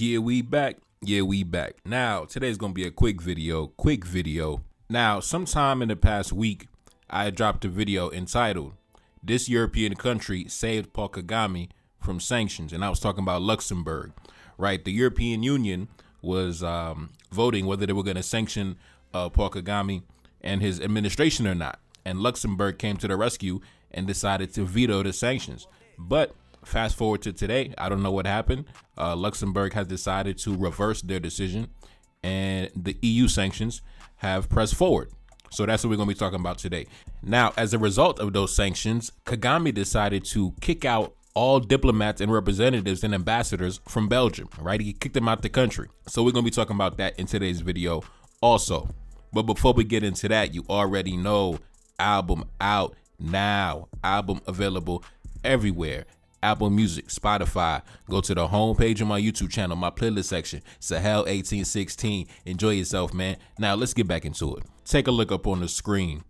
Yeah, we back. Now, today's going to be a quick video. Now, sometime in the past week, I dropped a video entitled, "This European Country Saved Paul Kagame from Sanctions," and I was talking about Luxembourg, right? The European Union was voting whether they were going to sanction Paul Kagame and his administration or not, and Luxembourg came to the rescue and decided to veto the sanctions. But fast forward to today, I don't know what happened. Luxembourg has decided to reverse their decision, and the EU sanctions have pressed forward. So that's what we're going to be talking about today. Now, as a result of those sanctions, Kagame decided to kick out all diplomats and representatives and ambassadors from Belgium, right? He kicked them out the country. So we're going to be talking about that in today's video also. But before we get into that, you already know, album out now, album available everywhere. Apple Music, Spotify. Go to the homepage of my YouTube channel, my playlist section, Sahel 1816. Enjoy yourself, man. Now let's get back into it. Take a look up on the screen.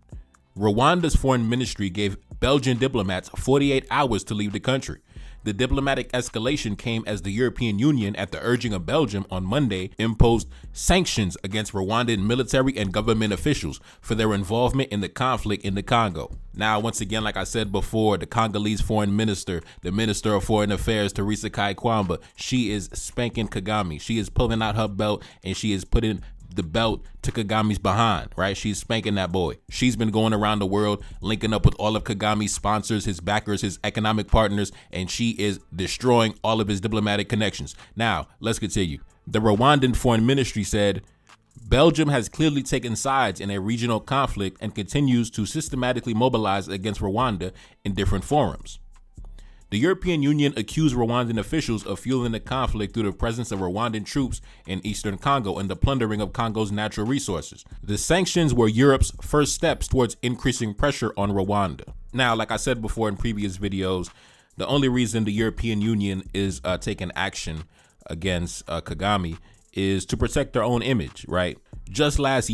Rwanda's foreign ministry gave Belgian diplomats 48 hours to leave the country. The diplomatic escalation came as the European Union, at the urging of Belgium on Monday, imposed sanctions against Rwandan military and government officials for their involvement in the conflict in the Congo. Now, once again, like I said before, the Congolese foreign minister, the Minister of Foreign Affairs, Teresa Kwamba, she is spanking Kagame. She is pulling out her belt and she is putting the belt to Kagame's behind, right? She's spanking that boy. She's been going around the world, linking up with all of Kagame's sponsors, his backers, his economic partners, and she is destroying all of his diplomatic connections. Now, let's continue. The Rwandan foreign ministry said, Belgium has clearly taken sides in a regional conflict and continues to systematically mobilize against Rwanda in different forums. The European Union accused Rwandan officials of fueling the conflict through the presence of Rwandan troops in eastern Congo and the plundering of Congo's natural resources. The sanctions were Europe's first steps towards increasing pressure on Rwanda. Now, like I said before in previous videos, the only reason the European Union is taking action against Kagame is to protect their own image, right? Just last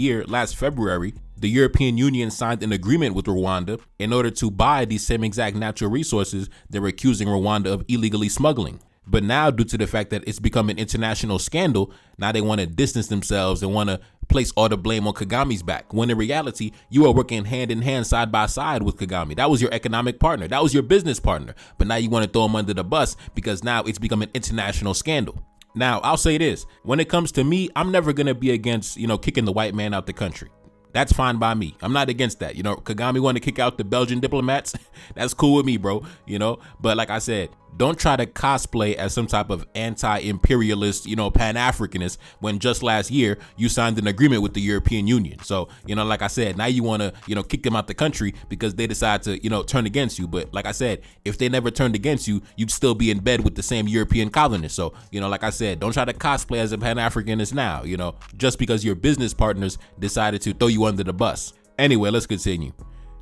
February, the European Union signed an agreement with Rwanda in order to buy these same exact natural resources they were accusing Rwanda of illegally smuggling. But now, due to the fact that it's become an international scandal, now they want to distance themselves and want to place all the blame on Kagame's back, when in reality, you are working hand in hand, side by side with Kagame. That was your economic partner. That was your business partner. But now you want to throw him under the bus because now it's become an international scandal. Now, I'll say this. When it comes to me, I'm never going to be against, kicking the white man out the country. That's fine by me. I'm not against that. Kagame want to kick out the Belgian diplomats. That's cool with me, bro. But like I said, don't try to cosplay as some type of anti-imperialist, Pan-Africanist, when just last year you signed an agreement with the European Union. So, like I said, now you want to, kick them out the country because they decide to, turn against you. But like I said, if they never turned against you, you'd still be in bed with the same European colonists. So, like I said, don't try to cosplay as a Pan-Africanist now, just because your business partners decided to throw you under the bus. Anyway, let's continue.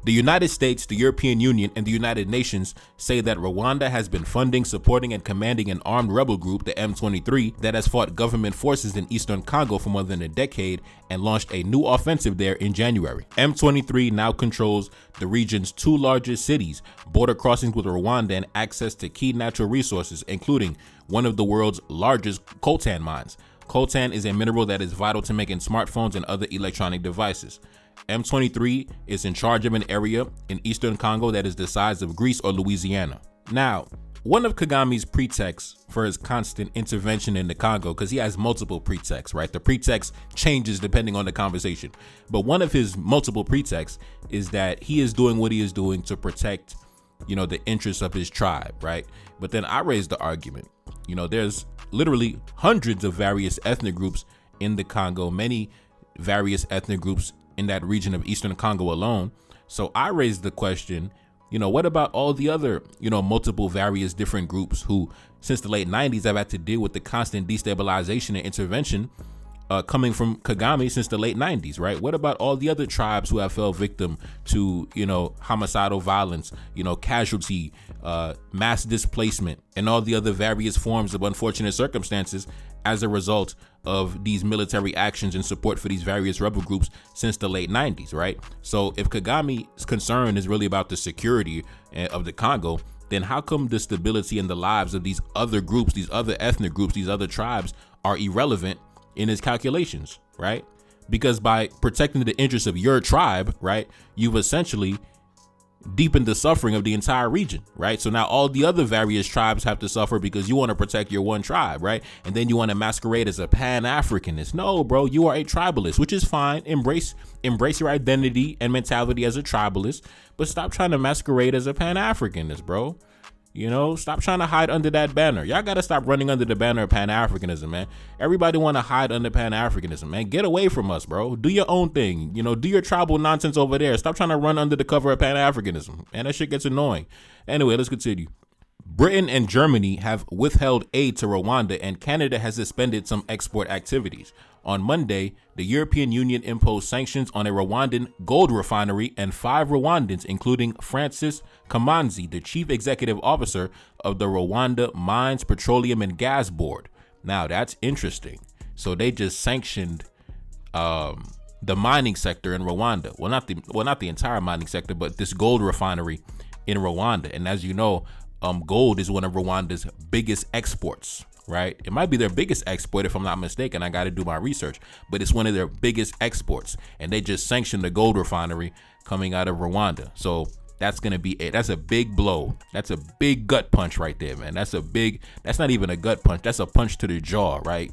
The United States, the European Union, and the United Nations say that Rwanda has been funding, supporting, and commanding an armed rebel group, the M23, that has fought government forces in eastern Congo for more than a decade and launched a new offensive there in January. M23 now controls the region's two largest cities, border crossings with Rwanda, and access to key natural resources, including one of the world's largest coltan mines. Coltan is a mineral that is vital to making smartphones and other electronic devices. M23 is in charge of an area in eastern Congo that is the size of Greece or Louisiana. Now, one of Kagame's pretexts for his constant intervention in the Congo, because he has multiple pretexts, right? The pretext changes depending on the conversation. But one of his multiple pretexts is that he is doing what he is doing to protect, the interests of his tribe, right? But then I raised the argument, there's literally hundreds of various ethnic groups in the Congo, many various ethnic groups in that region of eastern Congo alone. So I raised the question, what about all the other, multiple various different groups who, since the late 90s, have had to deal with the constant destabilization and intervention coming from Kagame since the late 90s, right? What about all the other tribes who have fell victim to, homicidal violence, casualty, mass displacement, and all the other various forms of unfortunate circumstances as a result of these military actions and support for these various rebel groups since the late 90s, right? So if Kagame's concern is really about the security of the Congo, then how come the stability and the lives of these other groups, these other ethnic groups, these other tribes are irrelevant in his calculations, right? Because by protecting the interests of your tribe, right, you've essentially deepened the suffering of the entire region, right? So now all the other various tribes have to suffer because you want to protect your one tribe, right? And then you want to masquerade as a Pan-Africanist. No, bro, you are a tribalist, which is fine. Embrace your identity and mentality as a tribalist, but stop trying to masquerade as a Pan-Africanist, bro. You know, stop trying to hide under that banner. Y'all got to stop running under the banner of Pan-Africanism, man. Everybody want to hide under Pan-Africanism, man. Get away from us, bro. Do your own thing. You know, do your tribal nonsense over there. Stop trying to run under the cover of Pan-Africanism. Man, that shit gets annoying. Anyway, let's continue. Britain and Germany have withheld aid to Rwanda, and Canada has suspended some export activities. On Monday, the European Union imposed sanctions on a Rwandan gold refinery and 5 Rwandans, including Francis Kamanzi, the chief executive officer of the Rwanda Mines, Petroleum, and Gas Board. Now, that's interesting. So they just sanctioned the mining sector in Rwanda. Well, not the entire mining sector, but this gold refinery in Rwanda. And as you know, gold is one of Rwanda's biggest exports, right? It might be their biggest export if I'm not mistaken. I got to do my research, but it's one of their biggest exports, and they just sanctioned the gold refinery coming out of Rwanda. So that's going to be it. That's a big blow. That's a big gut punch right there, man. That's not even a gut punch. That's a punch to the jaw, right?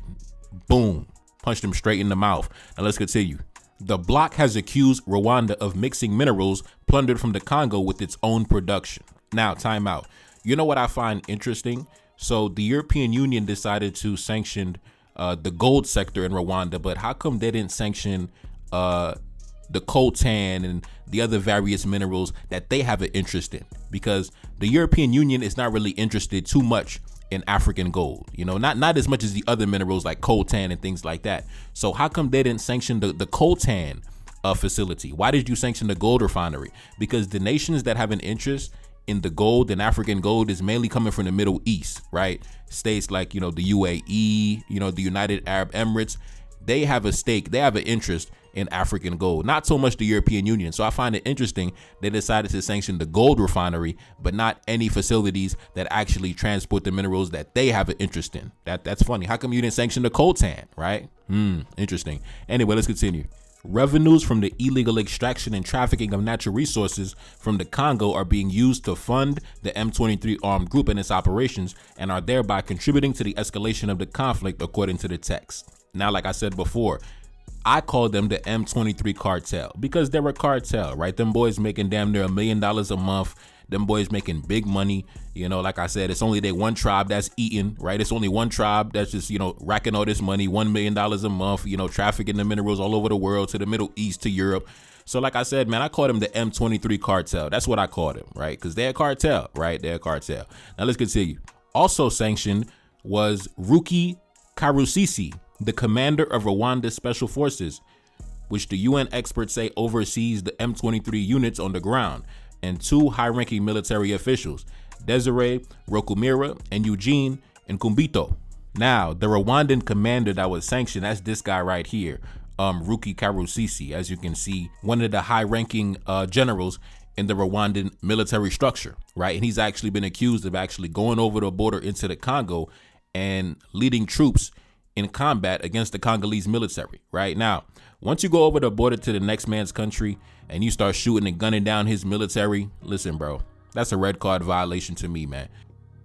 Boom. Punched him straight in the mouth. Now let's continue. The bloc has accused Rwanda of mixing minerals plundered from the Congo with its own production. Now, time out. You know what I find interesting? So the European Union decided to sanction the gold sector in Rwanda, but how come they didn't sanction the coltan and the other various minerals that they have an interest in? Because the European Union is not really interested too much in African gold, you know, not as much as the other minerals like coltan and things like that. So how come they didn't sanction the coltan facility? Why did you sanction the gold refinery? Because the nations that have an interest in the gold and African gold is mainly coming from the Middle East, right? States like, you know, the UAE, you know, the United Arab Emirates, they have a stake, they have an interest in African gold, not so much the European Union. So I find it interesting they decided to sanction the gold refinery, but not any facilities that actually transport the minerals that they have an interest in. That's funny. How come you didn't sanction the coltan, right? Interesting. Anyway, let's continue. Revenues from the illegal extraction and trafficking of natural resources from the Congo are being used to fund the M23 armed group and its operations, and are thereby contributing to the escalation of the conflict, according to the text. Now, like I said before, I call them the M23 cartel because they're a cartel, right? Them boys making damn near $1 million a month. Them boys making big money. You know, like I said, it's only their one tribe that's eating, right? It's only one tribe that's just, you know, racking all this money, $1 million a month, you know, trafficking the minerals all over the world, to the Middle East, to Europe. So like I said, man, I call them the M23 cartel. That's what I call them, right? Because they're a cartel, right? They're a cartel. Now let's continue. Also sanctioned was Ruki Karusisi, the commander of Rwanda's special forces, which the UN experts say oversees the M23 units on the ground, and 2 high-ranking military officials, Desiree Rokumira and Eugene Nkumbito. Now, the Rwandan commander that was sanctioned, that's this guy right here, Ruki Karusisi. As you can see, one of the high-ranking generals in the Rwandan military structure, right? And he's actually been accused of actually going over the border into the Congo and leading troops in combat against the Congolese military, right? Now, once you go over the border to the next man's country and you start shooting and gunning down his military, listen, bro, that's a red card violation to me, man.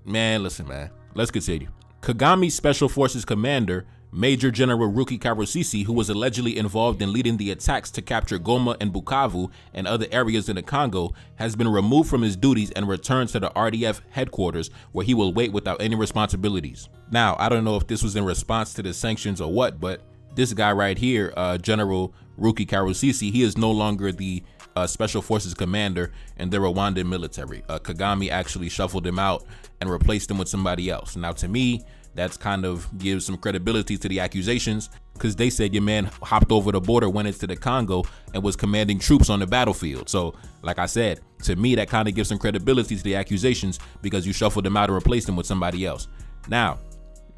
Listen, man, let's continue. Kagame's Special Forces commander, Major General Ruki Karusisi, who was allegedly involved in leading the attacks to capture Goma and Bukavu and other areas in the Congo, has been removed from his duties and returned to the RDF headquarters, where he will wait without any responsibilities. Now, I don't know if this was in response to the sanctions or what, but this guy right here, General Ruki Karusisi, he is no longer the Special Forces commander in the Rwandan military. Kagame actually shuffled him out and replaced him with somebody else. Now, to me, that's kind of gives some credibility to the accusations, because they said your man hopped over the border, went into the Congo, and was commanding troops on the battlefield. So, like I said, to me, that kind of gives some credibility to the accusations, because you shuffled them out and replaced them with somebody else. Now,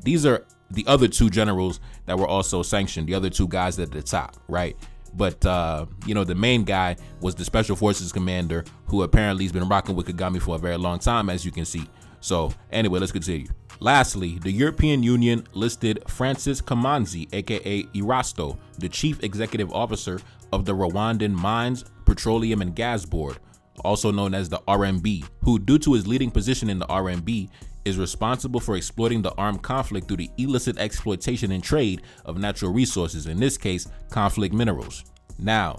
these are the other 2 generals that were also sanctioned, the other 2 guys at the top, right? But, the main guy was the Special Forces commander who apparently has been rocking with Kagame for a very long time, as you can see. So anyway, let's continue. Lastly, the European Union listed Francis Kamanzi, aka Erasto, the chief executive officer of the Rwandan Mines, Petroleum and Gas Board, also known as the RMB, who, due to his leading position in the RMB, is responsible for exploiting the armed conflict through the illicit exploitation and trade of natural resources, in this case, conflict minerals. Now,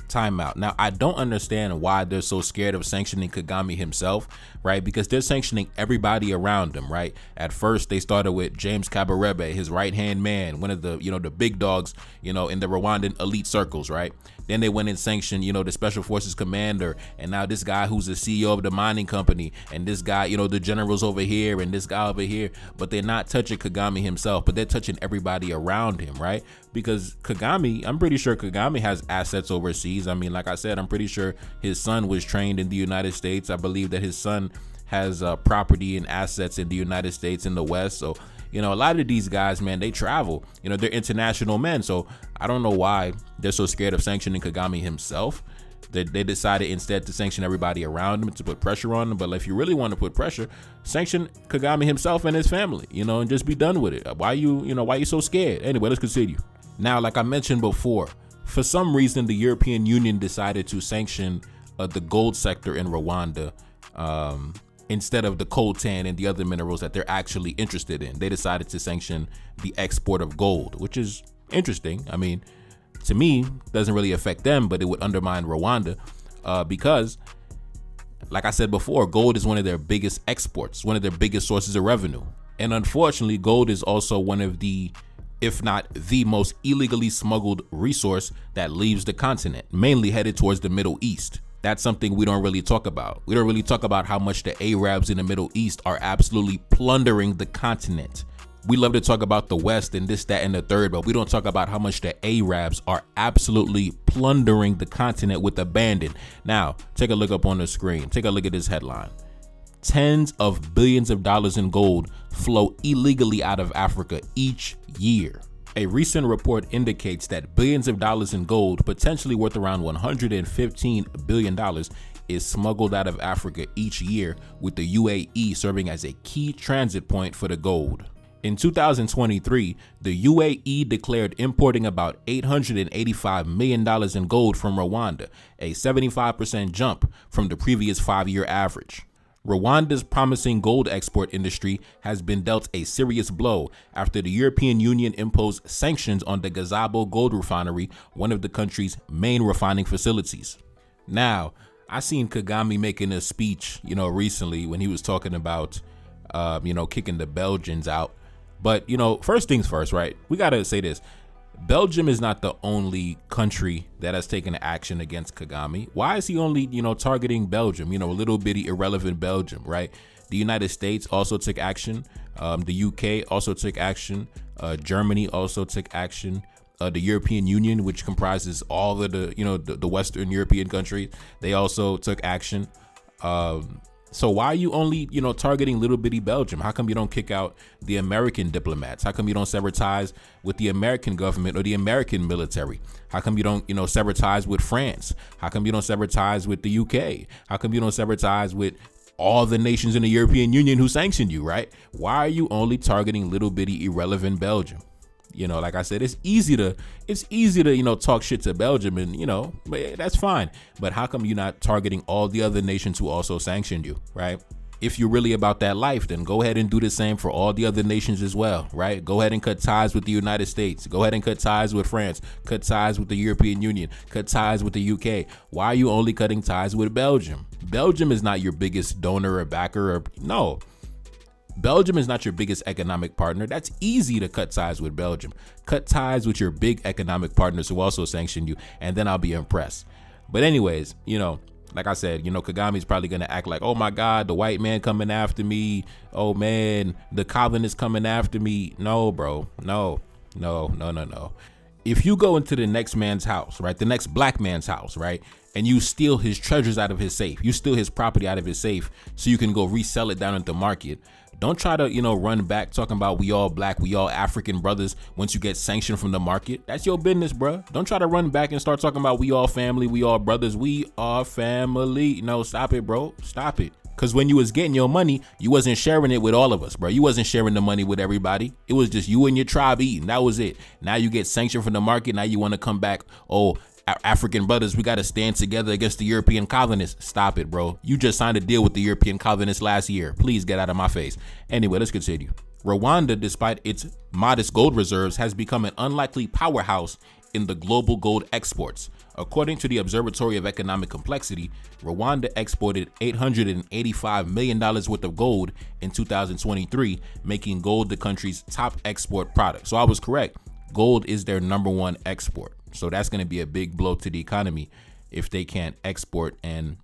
time out. Now, I don't understand why they're so scared of sanctioning Kagame himself, right? Because they're sanctioning everybody around him, right? At first, they started with James Kabarebe, his right-hand man, one of the, the big dogs, in the Rwandan elite circles, right? Then they went and sanctioned, the Special Forces commander, and now this guy who's the CEO of the mining company, and this guy, the generals over here, and this guy over here. But they're not touching Kagame himself, but they're touching everybody around him, right? Because Kagame, I'm pretty sure Kagame has assets overseas. I mean, like I said, I'm pretty sure his son was trained in the United States. I believe that his son has property and assets in the United States, in the West. So, a lot of these guys, man, they travel, they're international men. So I don't know why they're so scared of sanctioning Kagame himself. They decided instead to sanction everybody around him, to put pressure on him. But if you really want to put pressure, sanction Kagame himself and his family, and just be done with it. Why you so scared? Anyway, let's continue. Now, like I mentioned before, for some reason, the European Union decided to sanction the gold sector in Rwanda, instead of the coltan and the other minerals that they're actually interested in. They decided to sanction the export of gold, which is interesting. I mean, to me, doesn't really affect them, but it would undermine Rwanda because, like I said before, gold is one of their biggest exports, one of their biggest sources of revenue. And unfortunately, gold is also one of the, if not the most illegally smuggled resource that leaves the continent, mainly headed towards the Middle East. That's something we don't really talk about. We don't really talk about how much the Arabs in the Middle East are absolutely plundering the continent. We love to talk about the West and this, that, and the third, but we don't talk about how much the Arabs are absolutely plundering the continent with abandon. Now, take a look up on the screen. Take a look at this headline. Tens of billions of dollars in gold flow illegally out of Africa each year. A recent report indicates that billions of dollars in gold, potentially worth around $115 billion, is smuggled out of Africa each year, with the UAE serving as a key transit point for the gold. In 2023, the UAE declared importing about $885 million in gold from Rwanda, a 75% jump from the previous 5-year average. Rwanda's promising gold export industry has been dealt a serious blow after the European Union imposed sanctions on the Gazabo gold refinery, one of the country's main refining facilities. Now, I seen Kagame making a speech, recently when he was talking about, kicking the Belgians out. But, first things first, right? We got to say this. Belgium is not the only country that has taken action against Kagame. Why is he only, targeting Belgium, little bitty irrelevant Belgium, right? The United States also took action. The UK also took action. Germany also took action. The European Union, which comprises all of the Western European countries, they also took action. So why are you only, targeting little bitty Belgium? How come you don't kick out the American diplomats? How come you don't sever ties with the American government or the American military? How come you don't, sever ties with France? How come you don't sever ties with the UK? How come you don't sever ties with all the nations in the European Union who sanctioned you, right? Why are you only targeting little bitty irrelevant Belgium? Like I said, it's easy to, talk shit to Belgium and, but that's fine. But how come you're not targeting all the other nations who also sanctioned you, right? If you're really about that life, then go ahead and do the same for all the other nations as well, right? Go ahead and cut ties with the United States. Go ahead and cut ties with France. Cut ties with the European Union. Cut ties with the UK. Why are you only cutting ties with Belgium? Belgium is not your biggest donor or backer no. Belgium is not your biggest economic partner. That's easy to cut ties with Belgium. Cut ties with your big economic partners who also sanctioned you, and then I'll be impressed. But anyways, like I said, Kagame's probably going to act like, oh my God, the white man coming after me. Oh man, the colonists coming after me. No, bro. No. If you go into the next man's house, right, the next black man's house, right, and you steal his treasures out of his safe, you steal his property out of his safe so you can go resell it down at the market, Don't try to, run back talking about we all black, we all African brothers once you get sanctioned from the market. That's your business, bruh. Don't try to run back and start talking about we all family, we all brothers, we are family. No, stop it, bro. Stop it. Because when you was getting your money, you wasn't sharing it with all of us, bro. You wasn't sharing the money with everybody. It was just you and your tribe eating. That was it. Now you get sanctioned from the market. Now you want to come back. Oh, African brothers, we got to stand together against the European colonists. Stop it, bro. You just signed a deal with the European colonists last year. Please get out of my face. Anyway, let's continue. Rwanda, despite its modest gold reserves, has become an unlikely powerhouse in the global gold exports. According to the Observatory of Economic Complexity, Rwanda exported $885 million worth of gold in 2023, making gold the country's top export product. So I was correct. Gold is their #1 export. So that's going to be a big blow to the economy if they can't export and,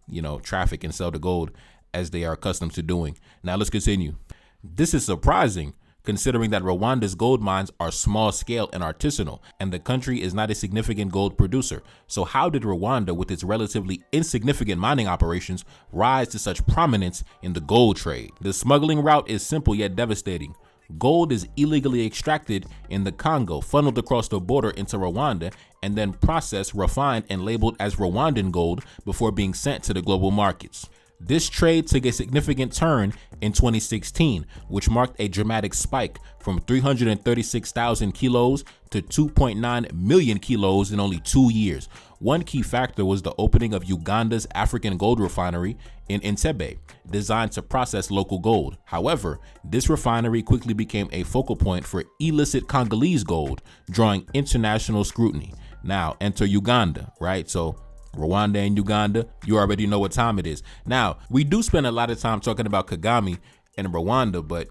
traffic and sell the gold as they are accustomed to doing. Now let's continue. This is surprising considering that Rwanda's gold mines are small scale and artisanal, and the country is not a significant gold producer. So how did Rwanda, with its relatively insignificant mining operations, rise to such prominence in the gold trade? The smuggling route is simple yet devastating. Gold is illegally extracted in the Congo, funneled across the border into Rwanda, and then processed, refined, and labeled as Rwandan gold before being sent to the global markets. This trade took a significant turn in 2016, which marked a dramatic spike from 336,000 kilos to 2.9 million kilos in only 2 years. One key factor was the opening of Uganda's African gold refinery in Entebbe, designed to process local gold. However, this refinery quickly became a focal point for illicit Congolese gold, drawing international scrutiny. Now, enter Uganda, right? So Rwanda and Uganda, you already know what time it is. Now, we do spend a lot of time talking about Kagame and Rwanda, but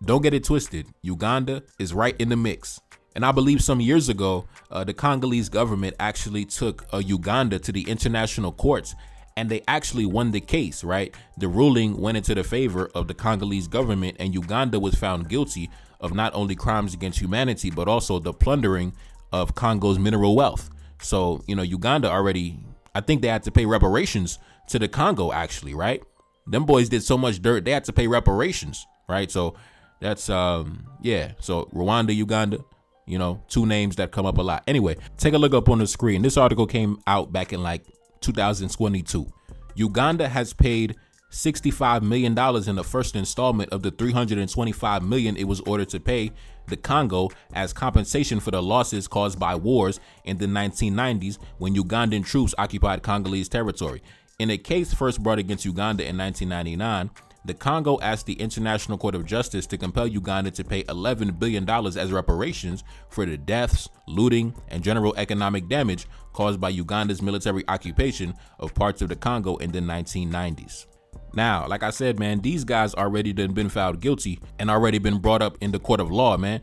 don't get it twisted. Uganda is right in the mix. And I believe some years ago, the Congolese government actually took Uganda to the international courts, and they actually won the case, right? The ruling went into the favor of the Congolese government, and Uganda was found guilty of not only crimes against humanity, but also the plundering of Congo's mineral wealth. So, Uganda already, I think they had to pay reparations to the Congo actually, right? Them boys did so much dirt, they had to pay reparations, right? So that's, So Rwanda, Uganda, two names that come up a lot. Anyway, take a look up on the screen. This article came out back in 2022. Uganda has paid $65 million in the first installment of the $325 million it was ordered to pay the Congo as compensation for the losses caused by wars in the 1990s when Ugandan troops occupied Congolese territory. In a case first brought against Uganda in 1999, the Congo asked the International Court of Justice to compel Uganda to pay $11 billion as reparations for the deaths, looting, and general economic damage caused by Uganda's military occupation of parts of the Congo in the 1990s. Now, like I said, man, these guys already done been found guilty and already been brought up in the court of law, man.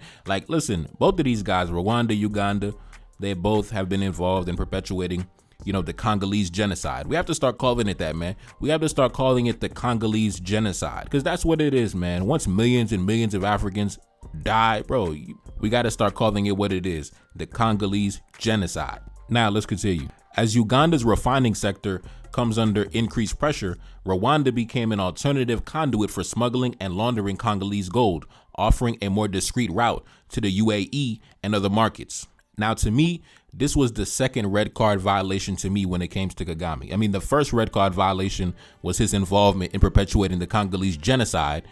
Listen, both of these guys, Rwanda, Uganda, they both have been involved in perpetuating, the Congolese genocide. We have to start calling it that, man. We have to start calling it the Congolese genocide, because that's what it is, man. Once millions and millions of Africans die, bro, we got to start calling it what it is, the Congolese genocide. Now, let's continue. As Uganda's refining sector comes under increased pressure, Rwanda became an alternative conduit for smuggling and laundering Congolese gold, offering a more discreet route to the UAE and other markets. Now, to me, this was the second red card violation to me when it came to Kagame. I mean, the first red card violation was his involvement in perpetuating the Congolese genocide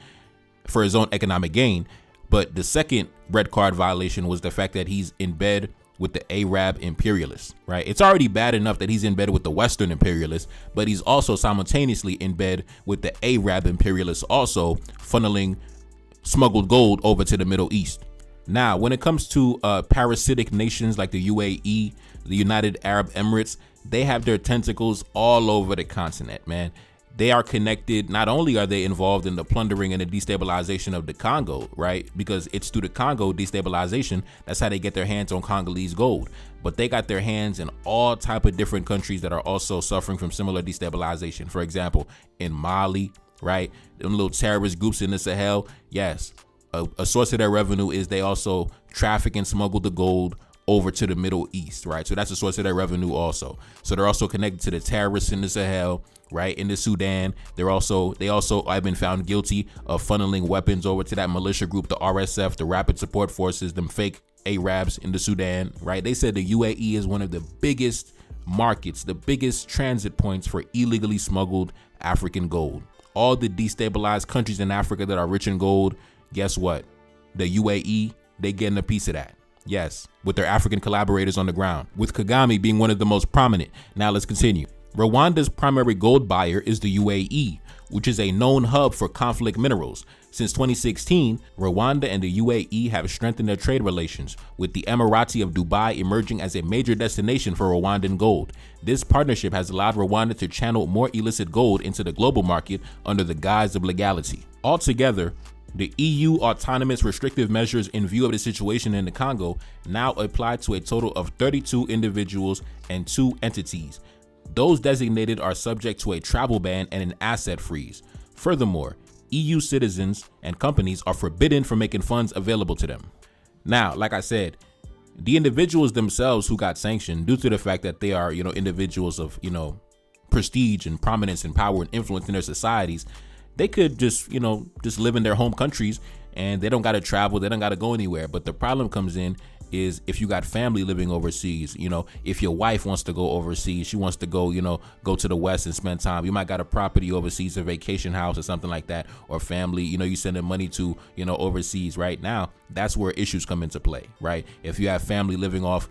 for his own economic gain. But the second red card violation was the fact that he's in bed with the Arab imperialists, right? It's already bad enough that he's in bed with the Western imperialists, but he's also simultaneously in bed with the Arab imperialists, also funneling smuggled gold over to the Middle East. Now, when it comes to parasitic nations like the UAE, the United Arab Emirates, they have their tentacles all over the continent, man. They are connected. Not only are they involved in the plundering and the destabilization of the Congo, right? Because it's through the Congo destabilization, that's how they get their hands on Congolese gold. But they got their hands in all type of different countries that are also suffering from similar destabilization. For example, in Mali, right? Them little terrorist groups in the Sahel. Yes, a source of their revenue is they also traffic and smuggle the gold over to the Middle East, right? So that's the source of their revenue also. So they're also connected to the terrorists in the Sahel, right? In the Sudan. They also have been found guilty of funneling weapons over to that militia group, the RSF, the Rapid Support Forces, them fake Arabs in the Sudan, right? They said the UAE is one of the biggest markets, the biggest transit points for illegally smuggled African gold. All the destabilized countries in Africa that are rich in gold, guess what? The UAE, they getting a piece of that. Yes, with their African collaborators on the ground, with Kagame being one of the most prominent. Now let's continue. Rwanda's primary gold buyer is the UAE, which is a known hub for conflict minerals. Since 2016, Rwanda and the UAE have strengthened their trade relations, with the Emirati of Dubai emerging as a major destination for Rwandan gold. This partnership has allowed Rwanda to channel more illicit gold into the global market under the guise of legality. Altogether, the EU autonomous restrictive measures in view of the situation in the Congo now apply to a total of 32 individuals and 2 entities. Those designated are subject to a travel ban and an asset freeze. Furthermore, EU citizens and companies are forbidden from making funds available to them. Now, like I said, the individuals themselves who got sanctioned due to the fact that they are, individuals of, prestige and prominence and power and influence in their societies, they could just live in their home countries and they don't got to travel. They don't got to go anywhere. But the problem comes in is if you got family living overseas, if your wife wants to go overseas, she wants to go, go to the West and spend time. You might got a property overseas, a vacation house or something like that, or family, you sending money to, overseas right now. That's where issues come into play, right? If you have family living off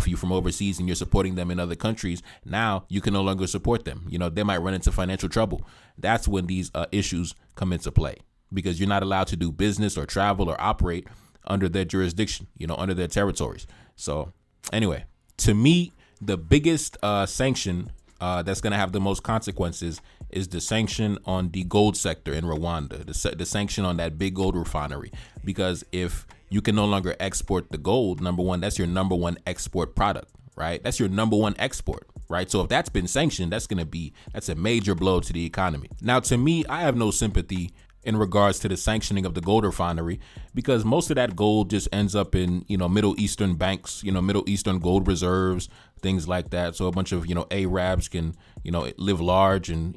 you from overseas and you're supporting them in other countries, now you can no longer support them. They might run into financial trouble. That's when these issues come into play, because you're not allowed to do business or travel or operate under their jurisdiction, under their territories. So anyway, to me, the biggest sanction that's going to have the most consequences is the sanction on the gold sector in Rwanda, the sanction on that big gold refinery. Because if you can no longer export the gold, number one, that's your number one export product, right? That's your number one export, right? So if that's been sanctioned, that's a major blow to the economy. Now, to me, I have no sympathy in regards to the sanctioning of the gold refinery, because most of that gold just ends up in, Middle Eastern banks, Middle Eastern gold reserves, things like that. So a bunch of, Arabs can, live large and,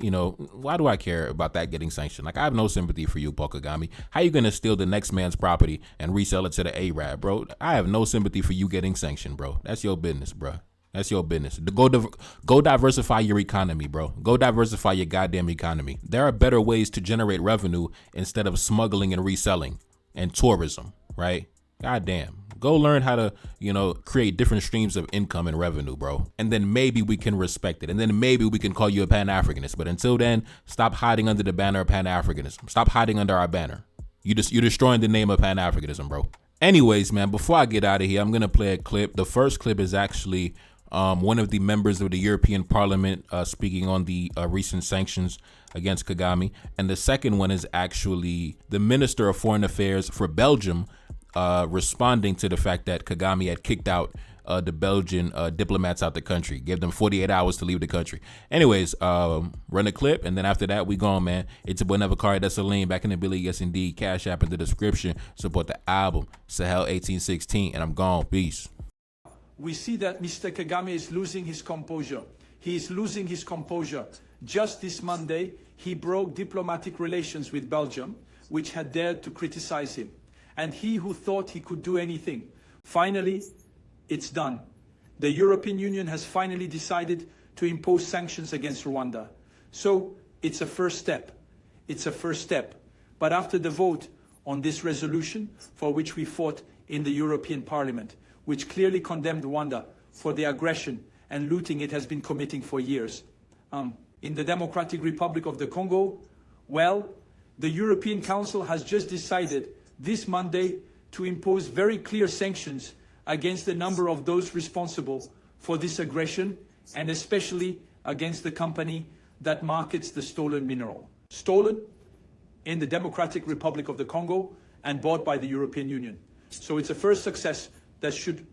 why do I care about that getting sanctioned? Like, I have no sympathy for you, Paul Kagame. How you going to steal the next man's property and resell it to the Arab, bro? I have no sympathy for you getting sanctioned, bro. That's your business, bro. That's your business. Go diversify your economy, bro. Go diversify your goddamn economy. There are better ways to generate revenue instead of smuggling and reselling and tourism, right? Goddamn. Go learn how to, create different streams of income and revenue, bro. And then maybe we can respect it. And then maybe we can call you a Pan-Africanist. But until then, stop hiding under the banner of Pan-Africanism. Stop hiding under our banner. You're destroying the name of Pan-Africanism, bro. Anyways, man, before I get out of here, I'm going to play a clip. The first clip is actually one of the members of the European Parliament speaking on the recent sanctions against Kagame. And the second one is actually the Minister of Foreign Affairs for Belgium responding to the fact that Kagame had kicked out the Belgian diplomats out the country, gave them 48 hours to leave the country. Anyways, run a clip, and then after that, we gone, man. It's a boy Never that's Celine, back in the Billy, yes indeed. Cash App in the description. Support the album, Sahel 1816, and I'm gone. Peace. We see that Mr. Kagame is losing his composure. He is losing his composure. Just this Monday, he broke diplomatic relations with Belgium, which had dared to criticize him. And he who thought he could do anything, finally, it's done. The European Union has finally decided to impose sanctions against Rwanda. So it's a first step. It's a first step. But after the vote on this resolution, for which we fought in the European Parliament, which clearly condemned Rwanda for the aggression and looting it has been committing for years. In the Democratic Republic of the Congo, well, the European Council has just decided this Monday to impose very clear sanctions against a number of those responsible for this aggression, and especially against the company that markets the stolen mineral. Stolen in the Democratic Republic of the Congo and bought by the European Union. So it's a first success that should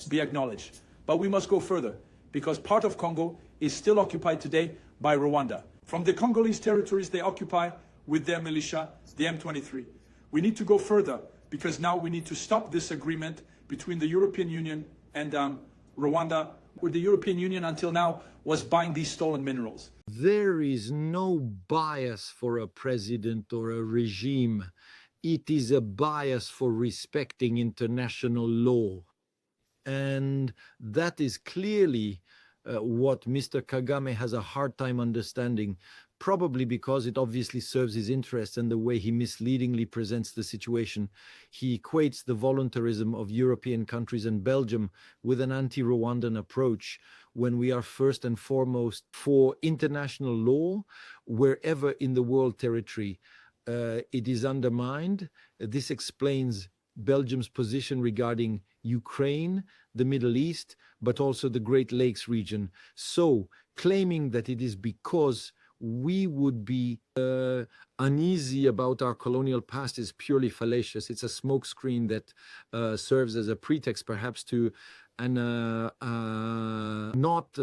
be acknowledged. But we must go further, because part of Congo is still occupied today by Rwanda. From the Congolese territories they occupy with their militia, the M23. We need to go further, because now we need to stop this agreement between the European Union and Rwanda, where the European Union until now was buying these stolen minerals. There is no bias for a president or a regime. It is a bias for respecting international law. And that is clearly what Mr. Kagame has a hard time understanding, probably because it obviously serves his interests and the way he misleadingly presents the situation. He equates the voluntarism of European countries and Belgium with an anti-Rwandan approach, when we are first and foremost for international law wherever in the world territory it is undermined. This explains Belgium's position regarding Ukraine, the Middle East, but also the Great Lakes region. So claiming that it is because we would be uneasy about our colonial past is purely fallacious. It's a smokescreen that serves as a pretext perhaps to not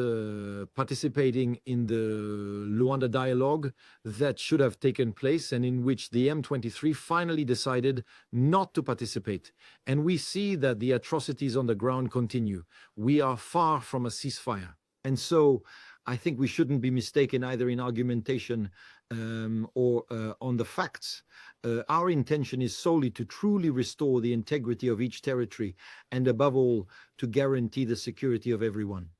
participating in the Rwanda dialogue that should have taken place and in which the M23 finally decided not to participate. And we see that the atrocities on the ground continue. We are far from a ceasefire. And so I think we shouldn't be mistaken either in argumentation or on the facts. Our intention is solely to truly restore the integrity of each territory and above all to guarantee the security of everyone.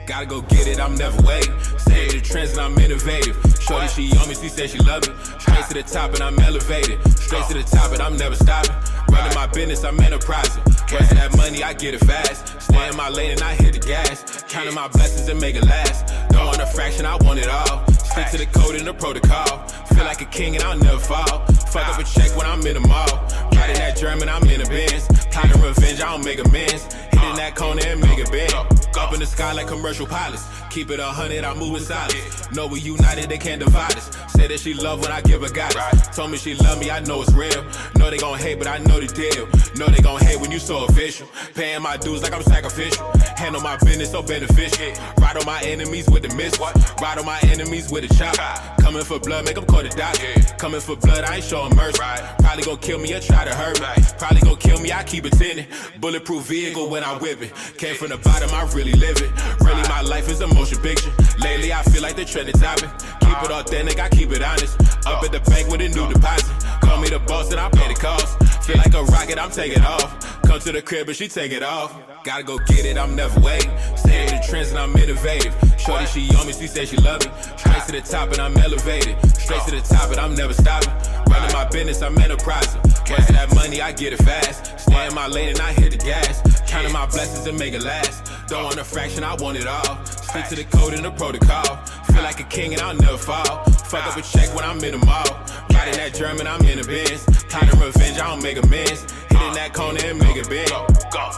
Gotta go get it, I'm never waiting. Stay in the trends and I'm innovative. Shorty, she on me, she said she love me. Straight to the top and I'm elevated. Straight to the top and I'm never stopping. Running my business, I'm enterprising. Working that money, I get it fast. Stay in my lane and I hit the gas. Counting my blessings and make it last. Don't want a fraction, I want it all. Stick to the code and the protocol. Feel like a king and I'll never fall. Fuck up a check when I'm in the mall. Riding that German, I'm in a Benz. Plotting revenge, I don't make amends. Hitting that corner and make it bend. Up in the sky like commercial pilots. Keep it 100, I'm moving silence. Know we united, they can't divide us. Say that she love when I give her guidance. Told me she love me, I know it's real. Know they gon' hate, but I know the deal. Know they gon' hate when you so official. Paying my dues like I'm sacrificial. Handle my business so beneficial. Ride on my enemies with the miss. Ride on my enemies with a chop. Coming for blood, make them call the doctor. Coming for blood, I ain't showing mercy. Probably gon' kill me or try to hurt me. Probably gon' kill me, I keep it tending. Bulletproof vehicle when I whip it. Came from the bottom, I really live it. Really, my life is a motion picture. Lately, I feel like the trend is topping. Keep it authentic, I keep it honest. Up at the bank with a new deposit. Call me the boss and I pay the cost. Feel like a rocket, I'm taking off. Come to the crib and she take it off. Gotta go get it, I'm never waiting. Stay in the trends and I'm innovative. Shorty, she on me, she said she love me. Straight to the top and I'm elevated. Straight to the top and I'm never stopping. Running my business, I'm enterprising. Working that money, I get it fast. Stay in my lane and I hit the gas. Counting my blessings and make it last. Don't want a fraction, I want it all. Stick to the code and the protocol. Feel like a king and I'll never fall. Fuck up a check when I'm in the mall. Riding that German, I'm in a Benz. Plotting revenge, I don't make amends. Hitting that corner and make it bend. Go.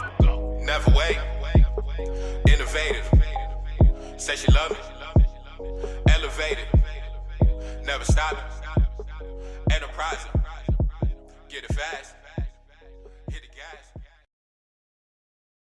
Never wait. Innovative. Say she love me. Elevated. Never stopping. Enterprising. Get it fast.